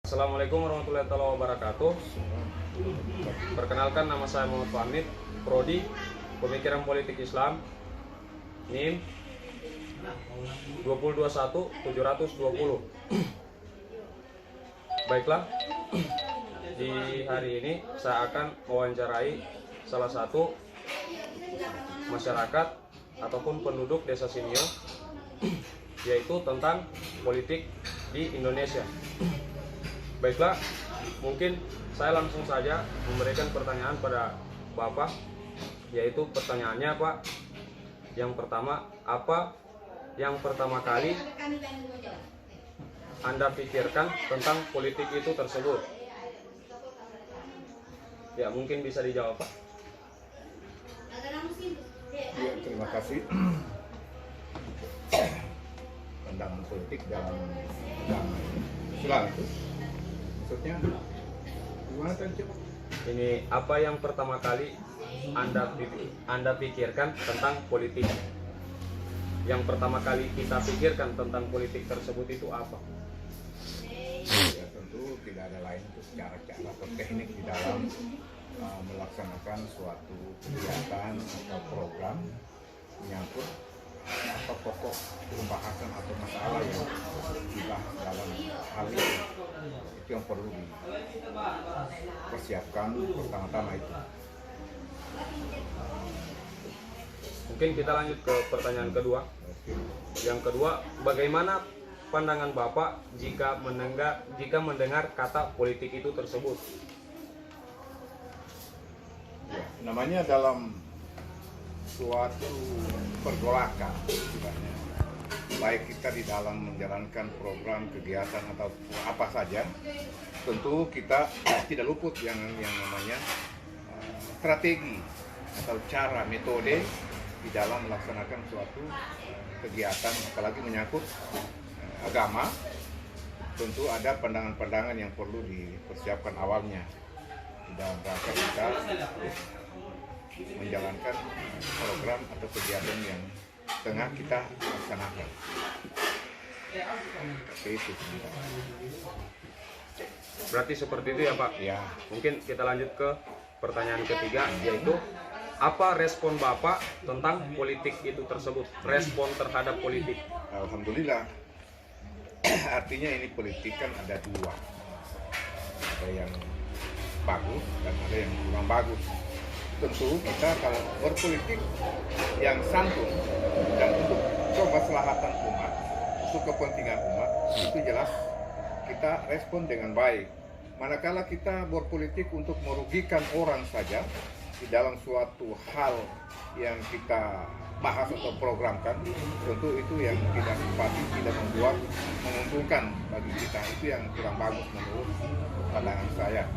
Assalamualaikum warahmatullahi wabarakatuh. Perkenalkan, nama saya Muhammad Fahmi, Prodi Pemikiran Politik Islam, NIM 2021720. Baiklah, di hari ini saya akan mewawancarai salah satu masyarakat ataupun penduduk Desa Sinio, yaitu tentang politik di Indonesia. Baiklah, mungkin saya langsung saja memberikan pertanyaan pada Bapak, yaitu pertanyaannya Pak. Yang pertama, apa yang pertama kali Anda pikirkan tentang politik itu tersebut? Ya, mungkin bisa dijawab Pak. Ya, terima kasih. Pandangan politik dalam agama Islam itu maksudnya gimana tadi? Ini apa yang pertama kali Anda pikirkan tentang politik? Yang pertama kali kita pikirkan tentang politik tersebut itu apa? Ya, tentu tidak ada lain itu cara-cara atau teknik di dalam melaksanakan suatu kegiatan atau program menyangkut apa pokok pembahasan atau masalah yang dibahas dalam hal itu yang perlu dipersiapkan pertama-tama itu. Mungkin kita lanjut ke pertanyaan kedua. Yang kedua, bagaimana pandangan Bapak jika mendengar kata politik itu tersebut? Ya, namanya dalam suatu pergolakan sebenarnya, baik kita di dalam menjalankan program kegiatan atau apa saja, tentu kita tidak luput yang namanya strategi atau cara metode di dalam melaksanakan suatu kegiatan, apalagi menyangkut agama. Tentu ada pandangan-pandangan yang perlu dipersiapkan awalnya di dalam rangka kita menjalankan program atau kegiatan yang tengah kita laksanakan. Oke, itu. Berarti seperti itu ya Pak? Ya. Mungkin kita lanjut ke pertanyaan ketiga, yaitu apa respon Bapak tentang politik itu tersebut? Respon terhadap politik. Alhamdulillah. Artinya ini politik kan ada dua. Ada yang bagus dan ada yang kurang bagus. Tentu kita kalau berpolitik yang santun dan untuk kemaslahatan umat, untuk kepentingan umat, itu jelas kita respon dengan baik. Manakala kita berpolitik untuk merugikan orang saja di dalam suatu hal yang kita bahas atau programkan, tentu itu yang tidak simpati, tidak menguntungkan bagi kita. Itu yang kurang bagus menurut pandangan saya.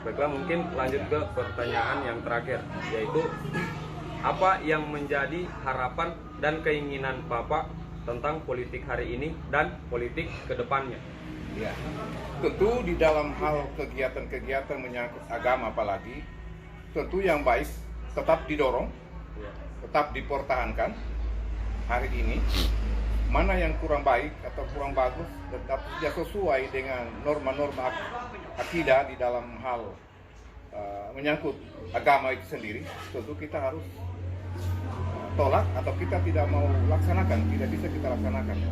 Baiklah, mungkin lanjut ke pertanyaan yang terakhir, yaitu apa yang menjadi harapan dan keinginan Bapak tentang politik hari ini dan politik ke depannya? Ya, tentu di dalam hal kegiatan-kegiatan menyangkut agama apalagi, tentu yang baik tetap didorong, tetap dipertahankan hari ini. Mana yang kurang baik atau kurang bagus tetap tidak sesuai dengan norma-norma akidah di dalam hal menyangkut agama itu sendiri, tentu kita harus tolak atau kita tidak mau laksanakan, tidak bisa kita laksanakan.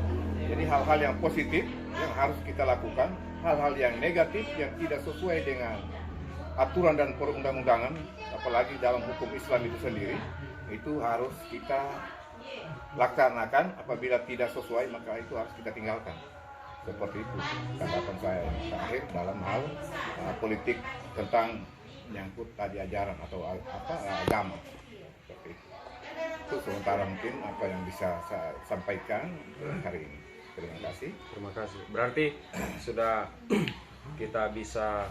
Jadi hal-hal yang positif yang harus kita lakukan, hal-hal yang negatif yang tidak sesuai dengan aturan dan perundang-undangan, apalagi dalam hukum Islam itu sendiri, itu harus kita laksanakan. Apabila tidak sesuai, maka itu harus kita tinggalkan. Seperti itu tanggapan saya yang terakhir dalam hal politik tentang menyangkut tadi ajaran atau agama. Seperti itu. Itu sementara mungkin apa yang bisa saya sampaikan hari ini. Terima kasih. Terima kasih. Berarti sudah kita bisa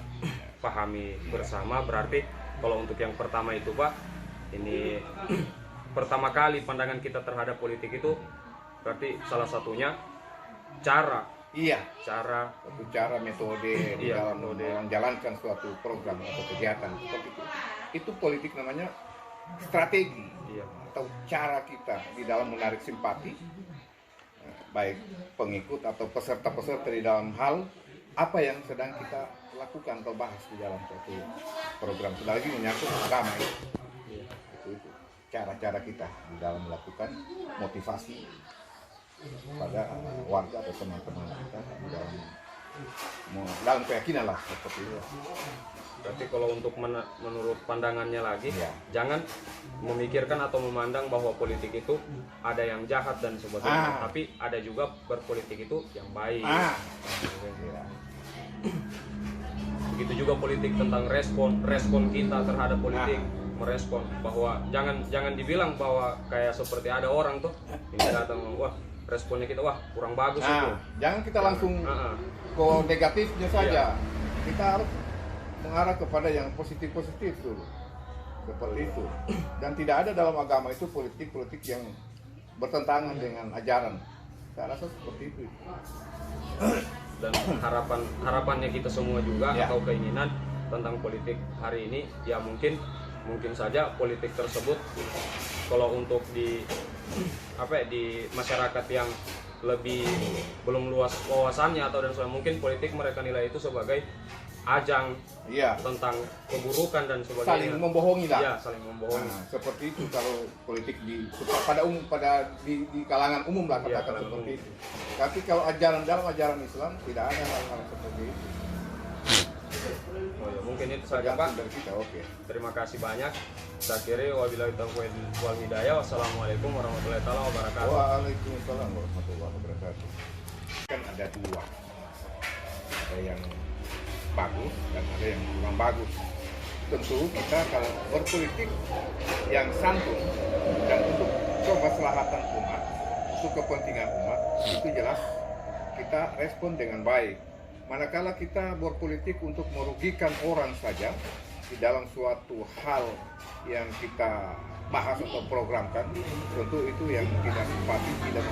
pahami bersama. Berarti kalau untuk yang pertama itu Pak, ini pertama kali pandangan kita terhadap politik itu berarti salah satunya cara. Iya. Cara metode di dalam menjalankan suatu program atau kegiatan seperti itu. Itu politik namanya strategi Iya. atau cara kita di dalam menarik simpati baik pengikut atau peserta-peserta di dalam hal apa yang sedang kita lakukan atau bahas di dalam suatu program, lagi menyangkut agama itu cara-cara kita di dalam melakukan motivasi pada warga atau teman-teman kita di dalam keyakinan lah seperti itu. Berarti kalau untuk menurut pandangannya lagi, Iya. jangan memikirkan atau memandang bahwa politik itu ada yang jahat dan sebagainya, tapi ada juga berpolitik itu yang baik. Iya. Begitu juga politik tentang respon kita terhadap politik, merespon bahwa jangan dibilang bahwa kayak seperti ada orang tuh ini datang, wah responnya kita wah kurang bagus itu. Jangan kita langsung ke negatifnya saja. Kita harus mengarah kepada yang positif-positif dulu. Seperti itu. Dan tidak ada dalam agama itu politik-politik yang bertentangan dengan ajaran. Saya rasa seperti itu. Dan harapannya kita semua juga Ya. atau keinginan tentang politik hari ini ya mungkin saja politik tersebut kalau untuk di masyarakat yang lebih belum luas wawasannya atau dan sebagainya, mungkin politik mereka nilai itu sebagai ajang tentang keburukan dan sebagainya. Saling membohongi lah. Iya, saling membohongi. Seperti itu kalau politik di kalangan umum lah katakan seperti itu. Tapi kalau dalam ajaran Islam tidak ada hal-hal seperti itu. Oh ya, mungkin itu saja Pak. Dari kita, oke. Terima kasih banyak. Saya kira wabillahi taufiq wal hidayah. Wassalamualaikum warahmatullahi wabarakatuh. Waalaikumsalam warahmatullahi wabarakatuh. Kan ada dua. Ada yang bagus dan ada yang kurang bagus. Tentu kita kalau berpolitik yang santun dan untuk kemaslahatan umat, untuk kepentingan umat, itu jelas kita respon dengan baik. Manakala kita berpolitik untuk merugikan orang saja di dalam suatu hal yang kita bahas atau programkan, tentu itu yang tidak simpati, tidak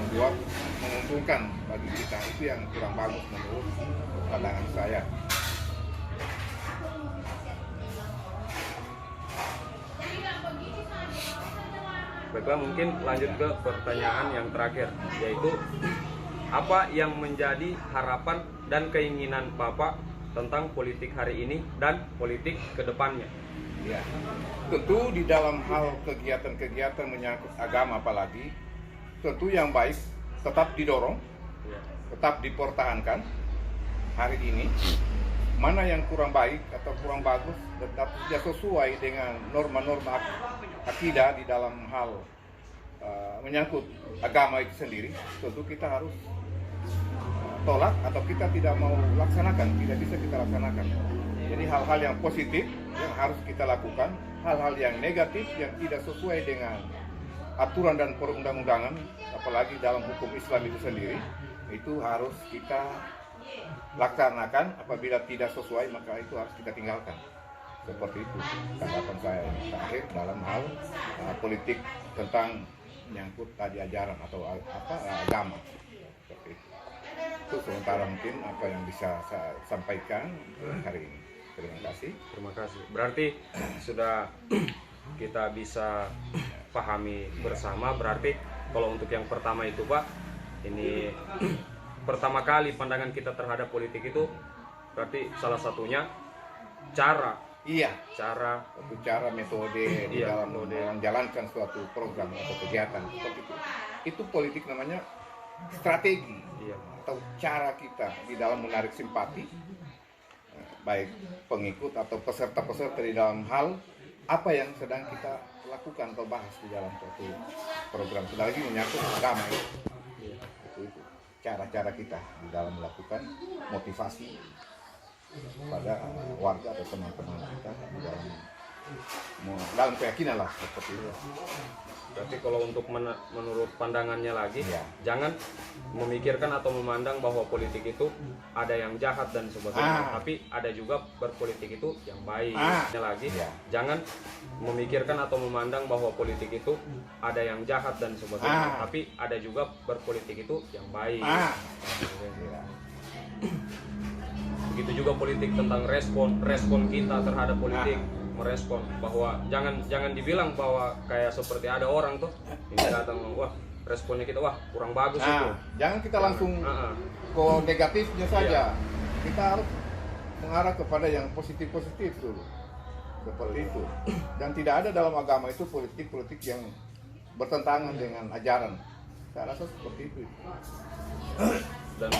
menguntungkan bagi kita. Itu yang kurang bagus menurut pandangan saya. Baiklah, mungkin lanjut ke pertanyaan yang terakhir, yaitu apa yang menjadi harapan dan keinginan Bapak tentang politik hari ini dan politik ke depannya? Ya, tentu di dalam hal kegiatan-kegiatan menyangkut agama apalagi, tentu yang baik tetap didorong, tetap dipertahankan hari ini. Mana yang kurang baik atau kurang bagus tetap tidak sesuai dengan norma-norma akidah di dalam hal menyangkut agama itu sendiri, tentu kita harus tolak atau kita tidak mau laksanakan, tidak bisa kita laksanakan. Jadi hal-hal yang positif yang harus kita lakukan, hal-hal yang negatif yang tidak sesuai dengan aturan dan perundang-undangan, apalagi dalam hukum Islam itu sendiri, itu harus kita laksanakan. Apabila tidak sesuai maka itu harus kita tinggalkan. Seperti itu tanggapan saya yang terakhir dalam hal politik tentang menyangkut tadi ajaran atau agama. Seperti itu sementara mungkin apa yang bisa saya sampaikan hari ini. Terima kasih. Terima kasih. Berarti sudah kita bisa pahami bersama. Berarti kalau untuk yang pertama itu Pak, ini pertama kali pandangan kita terhadap politik itu berarti salah satunya cara metode di dalam menjalankan suatu program atau kegiatan seperti itu. Itu politik namanya strategi atau cara kita di dalam menarik simpati baik pengikut atau peserta-peserta di dalam hal apa yang sedang kita lakukan atau bahas di dalam suatu program, lagi menyangkut agama itu cara-cara kita di dalam melakukan motivasi pada warga atau teman-teman kita di dalam keyakinan lah seperti itu. Berarti kalau untuk menurut pandangannya lagi, jangan memikirkan atau memandang bahwa politik itu ada yang jahat dan sebagainya, tapi ada juga berpolitik itu yang baik. Jangan memikirkan atau memandang bahwa politik itu ada yang jahat dan sebagainya, tapi ada juga berpolitik itu yang baik. Begitu juga politik tentang respon kita terhadap politik, merespon bahwa jangan dibilang bahwa kayak seperti ada orang tuh ini datang, wah responnya kita wah kurang bagus itu. Nah, jangan kita langsung ke negatifnya saja. Kita harus mengarah kepada yang positif-positif dulu. Seperti itu. Dan tidak ada dalam agama itu politik-politik yang bertentangan dengan ajaran. Saya rasa seperti itu. Dan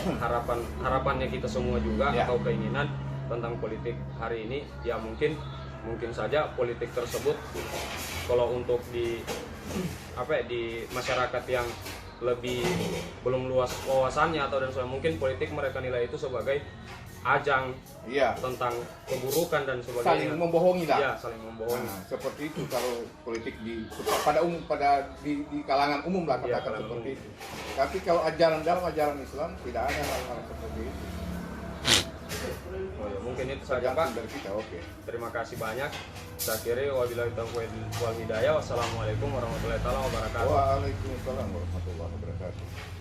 harapannya kita semua juga Ya. atau keinginan tentang politik hari ini ya mungkin saja politik tersebut kalau untuk di di masyarakat yang lebih belum luas wawasannya atau dan sebagainya, mungkin politik mereka nilai itu sebagai ajang tentang keburukan dan sebagainya. Saling membohongi lah. Ya, saling membohongi. Nah, seperti itu kalau politik di kalangan umum lah katakan seperti itu. Tapi kalau dalam ajaran Islam tidak ada hal-hal seperti itu. Oh ya, mungkin itu saja Pak. Dari kita, oke. Terima kasih banyak. Saya akhiri wabillahi taufiq wal hidayah. Wassalamualaikum warahmatullahi wabarakatuh. Waalaikumsalam warahmatullahi wabarakatuh.